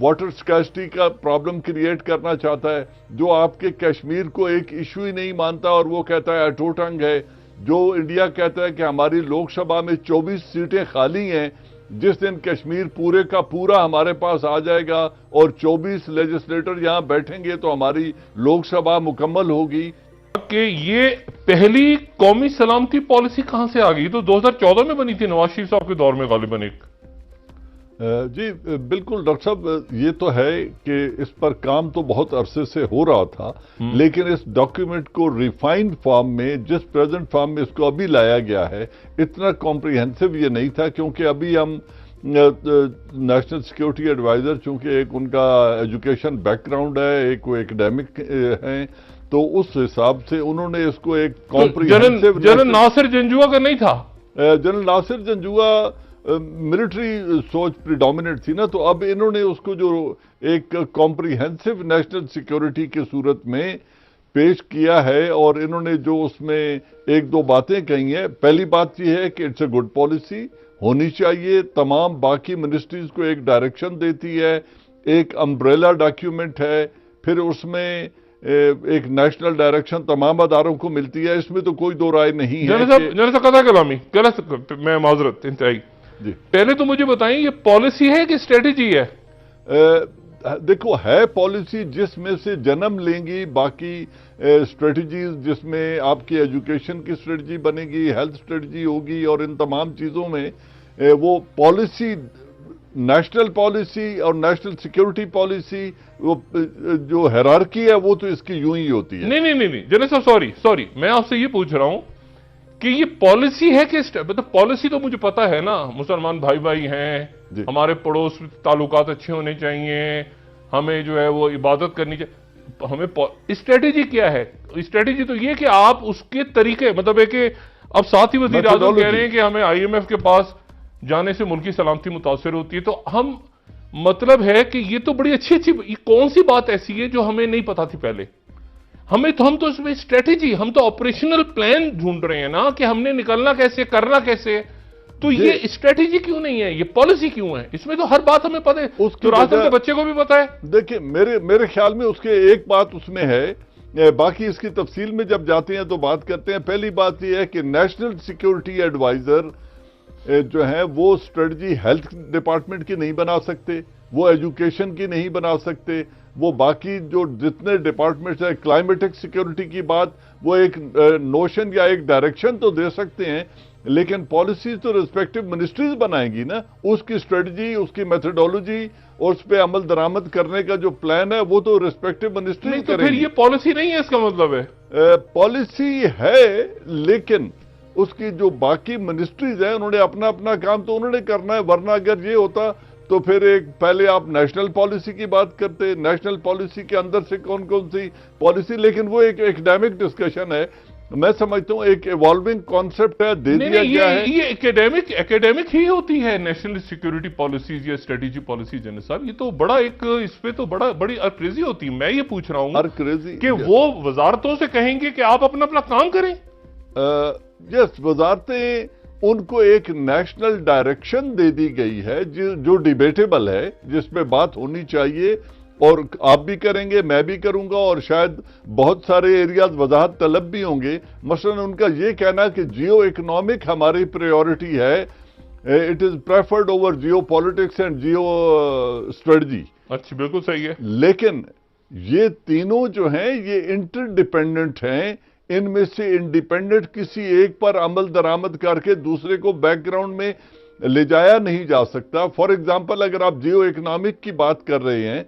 Water sixty کا problem create کرنا چاہتا ہے، جو آپ کے کشمیر کو ایک ایشو ہی نہیں مانتا اور وہ کہتا ہے اٹوٹنگ ہے، جو انڈیا کہتا ہے کہ ہماری لوک سبھا میں 24 سیٹیں خالی ہیں، جس دن کشمیر پورے کا پورا ہمارے پاس آ جائے گا اور 24 لیجسلیٹر یہاں بیٹھیں گے تو ہماری لوک سبھا مکمل ہوگی۔ کہ یہ پہلی قومی سلامتی پالیسی کہاں سے آ گئی؟ تو 2014 میں بنی تھی نواز شریف صاحب کے دور میں غالباً ایک۔ جی بالکل ڈاکٹر صاحب، یہ تو ہے کہ اس پر کام تو بہت عرصے سے ہو رہا تھا، لیکن اس ڈاکیومنٹ کو ریفائنڈ فارم میں، جس پریزنٹ فارم میں اس کو ابھی لایا گیا ہے، اتنا کمپریہنسو یہ نہیں تھا، کیونکہ ابھی ہم نیشنل سیکیورٹی ایڈوائزر، چونکہ ایک ان کا ایجوکیشن بیک گراؤنڈ ہے، ایک وہ ایکڈیمک ہیں، تو اس حساب سے انہوں نے اس کو ایک کمپریہنسو۔ جنرل ناصر جنجوعہ کا نہیں تھا؟ جنرل ناصر جنجوعہ ملٹری سوچ پریڈومیننٹ تھی نا، تو اب انہوں نے اس کو جو ایک کمپریہنسو نیشنل سیکیورٹی کی صورت میں پیش کیا ہے، اور انہوں نے جو اس میں ایک دو باتیں کہی ہیں، پہلی بات یہ ہے کہ اٹس اے گڈ پالیسی، ہونی چاہیے، تمام باقی منسٹریز کو ایک ڈائریکشن دیتی ہے، ایک امبریلا ڈاکیومنٹ ہے، پھر اس میں ایک نیشنل ڈائریکشن تمام اداروں کو ملتی ہے، اس میں تو کوئی دو رائے نہیں ہے۔ جنرل صاحب قضا کلامی، میں معذرت انتہائی، جی پہلے تو مجھے بتائیں یہ پالیسی ہے کہ اسٹریٹجی ہے؟ دیکھو، ہے پالیسی جس میں سے جنم لیں گی باقی اسٹریٹجیز، جس میں آپ کی ایجوکیشن کی اسٹریٹجی بنے گی، ہیلتھ اسٹریٹجی ہوگی، اور ان تمام چیزوں میں وہ پالیسی، نیشنل پالیسی اور نیشنل سیکیورٹی پالیسی، وہ جو ہیرارکی ہے وہ تو اس کی یوں ہی ہوتی ہے۔ نہیں جنرل صاحب سوری، میں آپ سے یہ پوچھ رہا ہوں کہ یہ پالیسی ہے کہ مطلب پالیسی تو مجھے پتا ہے نا، مسلمان بھائی ہیں، ہمارے پڑوس تعلقات اچھے ہونے چاہیے، ہمیں جو ہے وہ عبادت کرنی چاہیے، ہمیں اسٹریٹجی کیا ہے؟ اسٹریٹجی تو یہ کہ آپ اس کے طریقے، مطلب ہے کہ اب ساتھ ہی وزیر اعظم کہہ رہے ہیں کہ ہمیں آئی ایم ایف کے پاس جانے سے ملکی سلامتی متاثر ہوتی ہے، تو ہم مطلب ہے کہ یہ تو بڑی اچھی کون سی بات ایسی ہے جو ہمیں نہیں پتا تھی پہلے؟ ہم تو اس میں اسٹریٹجی، ہم تو آپریشنل پلان ڈھونڈ رہے ہیں نا کہ ہم نے نکلنا کیسے، کرنا کیسے، تو یہ اسٹریٹجی کیوں نہیں ہے؟ یہ پالیسی کیوں ہے؟ اس میں تو ہر بات ہمیں پتہ ہے، تو راستہ کے بچے کو بھی پتہ ہے۔ دیکھیں، میرے خیال میں اس کے ایک بات اس میں ہے، باقی اس کی تفصیل میں جب جاتے ہیں تو بات کرتے ہیں۔ پہلی بات یہ ہے کہ نیشنل سیکیورٹی ایڈوائزر جو ہیں وہ اسٹریٹجی ہیلتھ ڈپارٹمنٹ کی نہیں بنا سکتے، وہ ایجوکیشن کی نہیں بنا سکتے، وہ باقی جو جتنے ڈپارٹمنٹس ہیں، کلائمیٹک سیکیورٹی کی بات، وہ ایک نوشن یا ایک ڈائریکشن تو دے سکتے ہیں، لیکن پالیسیز تو ریسپیکٹو منسٹریز بنائیں گی نا، اس کی اسٹریٹجی، اس کی میتھڈولوجی اور اس پہ عمل درآمد کرنے کا جو پلان ہے وہ تو ریسپیکٹو منسٹریز کریں گی۔ پھر یہ پالیسی نہیں ہے، اس کا مطلب ہے پالیسی ہے، لیکن اس کی جو باقی منسٹریز ہیں انہوں نے اپنا کام تو انہوں نے کرنا ہے، ورنہ اگر یہ ہوتا تو پھر پہلے آپ نیشنل پالیسی کی بات کرتے، نیشنل پالیسی کے اندر سے کون سی پالیسی، لیکن وہ ایک ایکڈیمک ڈسکشن ہے، میں سمجھتا ہوں ایک ایوالونگ کانسیپٹ ہے، دے دیا گیا ہے۔ یہ ایکڈیمک ہی ہوتی ہے نیشنل سیکیورٹی پالیسیز یا اسٹریٹجی پالیسی۔ جنرل صاحب یہ تو بڑا ایک، اس پہ تو بڑی ارکریزی ہوتی ہے۔ میں یہ پوچھ رہا ہوں کہ وہ وزارتوں سے کہیں گے کہ آپ اپنا کام کریں؟ یس، وزارتیں، ان کو ایک نیشنل ڈائریکشن دے دی گئی ہے جو ڈیبیٹیبل ہے، جس پہ بات ہونی چاہیے، اور آپ بھی کریں گے، میں بھی کروں گا، اور شاید بہت سارے ایریاز وضاحت طلب بھی ہوں گے۔ مثلا ان کا یہ کہنا کہ جیو اکنامک ہماری پریورٹی ہے، it is preferred over geo politics and geo strategy. اچھا، بالکل صحیح ہے، لیکن یہ تینوں جو ہیں یہ انٹر ڈیپینڈنٹ ہیں، ان میں سے انڈیپینڈنٹ کسی ایک پر عمل درآمد کر کے دوسرے کو بیک گراؤنڈ میں لے جایا نہیں جا سکتا۔ فار ایگزامپل، اگر آپ جیو اکنامک کی بات کر رہے ہیں،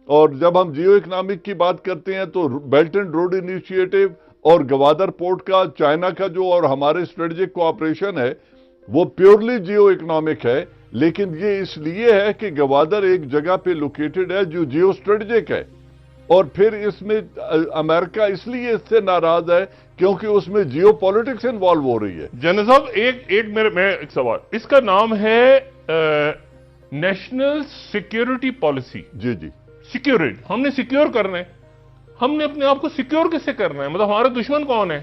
اور جب ہم جیو اکنامک کی بات کرتے ہیں تو بیلٹ اینڈ روڈ انیشیٹو اور گوادر پورٹ کا چائنا کا جو اور ہمارے اسٹریٹجک کوآپریشن ہے وہ پیورلی جیو اکنامک ہے، لیکن یہ اس لیے ہے کہ گوادر ایک جگہ پہ لوکیٹڈ ہے جو جیو اسٹریٹجک ہے، اور پھر اس میں امریکہ اس لیے اس سے ناراض ہے کیونکہ اس میں جیو پالیٹکس انوالو ہو رہی ہے۔ جنرل صاحب ایک سوال، اس کا نام ہے نیشنل سیکیورٹی پالیسی۔ جی سیکیورٹی، ہم نے سیکیور کرنا ہے، ہم نے اپنے آپ کو سیکیور کس سے کرنا ہے؟ مطلب ہمارا دشمن کون ہے؟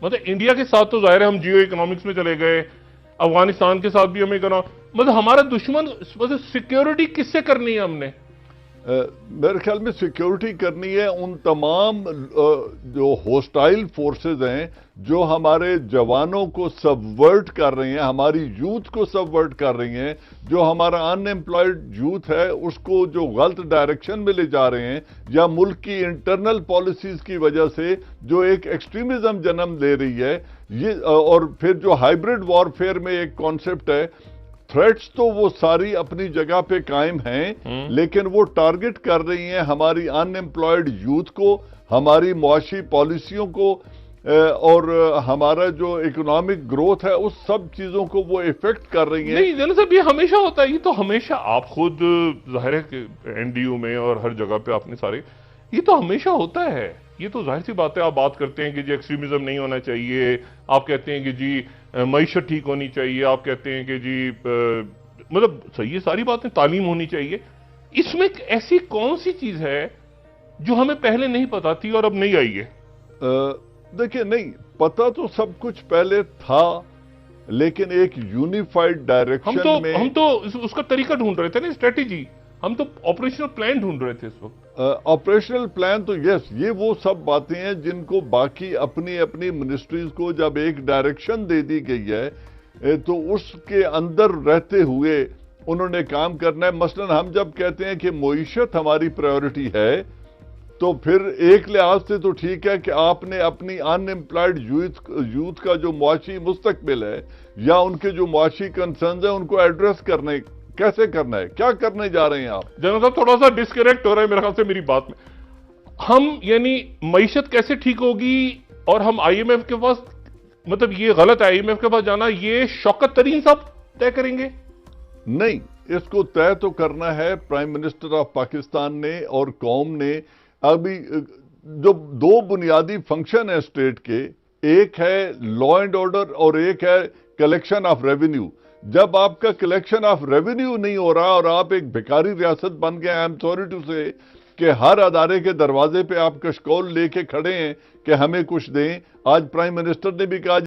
مطلب انڈیا کے ساتھ تو ظاہر ہے ہم جیو اکنامکس میں چلے گئے، افغانستان کے ساتھ بھی ہمیں کرنا، مطلب ہمارا دشمن، مطلب سیکیورٹی کس سے کرنی ہے ہم نے؟ میرے خیال میں سیکیورٹی کرنی ہے ان تمام جو ہوسٹائل فورسز ہیں جو ہمارے جوانوں کو سبورٹ کر رہی ہیں، ہماری یوتھ کو سبورٹ کر رہی ہیں، جو ہمارا ان ایمپلائڈ یوتھ ہے اس کو جو غلط ڈائریکشن میں لے جا رہے ہیں، یا ملک کی انٹرنل پالیسیز کی وجہ سے جو ایک ایکسٹریمزم جنم لے رہی ہے، یہ اور پھر جو ہائیبرڈ وارفیئر میں ایک کانسیپٹ ہے، تھریٹس تو وہ ساری اپنی جگہ پہ قائم ہیں، لیکن وہ ٹارگٹ کر رہی ہیں ہماری ان ایمپلائڈ یوتھ کو، ہماری معاشی پالیسیوں کو، اور ہمارا جو اکنامک گروتھ ہے اس سب چیزوں کو وہ افیکٹ کر رہی ہیں۔ نہیں جنرل صاحب، یہ ہمیشہ ہوتا ہے، یہ تو ہمیشہ آپ خود ظاہر ہے کہ این ڈی یو میں اور ہر جگہ پہ آپ نے سارے، یہ تو ہمیشہ ہوتا ہے، یہ تو ظاہر سی بات ہے۔ آپ بات کرتے ہیں کہ جی ایکسٹریمزم نہیں ہونا چاہیے، آپ کہتے ہیں کہ جی معیشت ٹھیک ہونی چاہیے، آپ کہتے ہیں کہ جی مطلب صحیح ہے ساری باتیں، تعلیم ہونی چاہیے۔ اس میں ایسی کون سی چیز ہے جو ہمیں پہلے نہیں پتا تھی اور اب نہیں آئی ہے؟ دیکھیں، نہیں پتہ تو سب کچھ پہلے تھا، لیکن ایک یونیفائڈ ڈائریکشن میں ہم تو اس کا طریقہ ڈھونڈ رہے تھے نا، اسٹریٹجی، ہم تو آپریشنل پلان ڈھونڈ رہے تھے اس وقت۔ آپریشنل پلان تو یس، یہ وہ سب باتیں ہیں جن کو باقی اپنی اپنی منسٹریز کو جب ایک ڈائریکشن دے دی گئی ہے تو اس کے اندر رہتے ہوئے انہوں نے کام کرنا ہے۔ مثلا ہم جب کہتے ہیں کہ معیشت ہماری پرائیورٹی ہے، تو پھر ایک لحاظ سے تو ٹھیک ہے کہ آپ نے اپنی ان ایمپلائڈ یوتھ کا جو معاشی مستقبل ہے یا ان کے جو معاشی کنسرنز ہیں ان کو ایڈریس کرنے، کیسے کرنا ہے، کیا کرنے جا رہے ہیں آپ؟ جنرل صاحب تھوڑا سا ڈسکنیکٹ ہو رہا ہے میرے خیال سے میری بات میں۔ ہم یعنی معیشت کیسے ٹھیک ہوگی، اور ہم آئی ایم ایف کے پاس، مطلب یہ غلط ہے آئی ایم ایف کے پاس جانا، یہ شوکت ترین صاحب طے کریں گے؟ نہیں، اس کو طے تو کرنا ہے پرائم منسٹر آف پاکستان نے اور قوم نے۔ ابھی جو دو بنیادی فنکشن ہیں اسٹیٹ کے، ایک ہے لا اینڈ آرڈر اور ایک ہے کلیکشن آف ریونیو۔ جب آپ کا کلیکشن آف ریونیو نہیں ہو رہا اور آپ ایک بھکاری ریاست بن گئے، آئی ایم سوری ٹو سے، کہ ہر ادارے کے دروازے پہ آپ کشکول لے کے کھڑے ہیں کہ ہمیں کچھ دیں۔ آج پرائم منسٹر نے بھی کہا